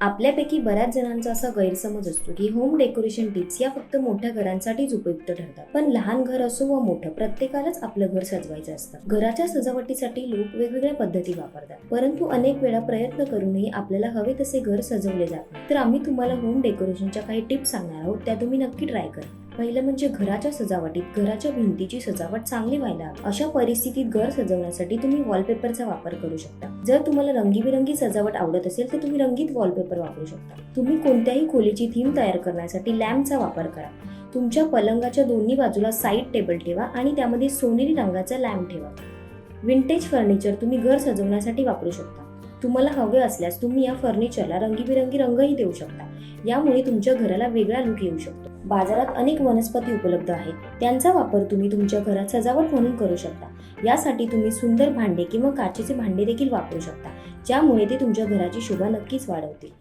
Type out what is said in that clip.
आपल्यापैकी बऱ्याच जणांचा असा गैरसमज असतो की होम डेकोरेशन टिप्स या फक्त मोठ्या घरांसाठीच उपयुक्त ठरतात. पण लहान घर असो व मोठं, प्रत्येकालाच आपलं घर सजवायचं असतं. घराच्या सजावटीसाठी लोक वेगवेगळ्या पद्धती वापरतात, परंतु अनेक वेळा प्रयत्न करूनही आपल्याला हवे तसे घर सजवले जात नाही. तर आम्ही तुम्हाला होम डेकोरेशनच्या काही टिप्स सांगणार आहोत, त्या तुम्ही नक्की ट्राय करा. पहिलं म्हणजे घराच्या सजावटीत घराच्या भिंतीची सजावट चांगली व्हायला हवी. अशा परिस्थितीत घर सजवण्यासाठी तुम्ही वॉलपेपरचा वापर करू शकता. जर तुम्हाला रंगीबेरंगी सजावट आवडत असेल तर तुम्ही रंगीत वॉलपेपर वापरू शकता. तुम्ही कोणत्याही खोलीची थीम तयार करण्यासाठी लॅम्पचा वापर करा. तुमच्या पलंगाच्या दोन्ही बाजूला साईड टेबल ठेवा आणि त्यामध्ये सोनेरी रंगाचा लॅम्प ठेवा. विंटेज फर्निचर तुम्ही घर सजवण्यासाठी वापरू शकता. तुम्हाला हवे असल्यास तुम्ही या फर्निचरला रंगीबेरंगी रंगही देऊ शकता. यामुळे तुमच्या घराला वेगळा लुक येऊ शकतो. बाजारात अनेक वनस्पती उपलब्ध आहेत, त्यांचा वापर तुम्ही तुमच्या घरात सजावट म्हणून करू शकता. यासाठी तुम्ही सुंदर भांडे किंवा काचेचे भांडे देखील वापरू शकता, ज्यामुळे ते तुमच्या घराची शोभा नक्कीच वाढवतील.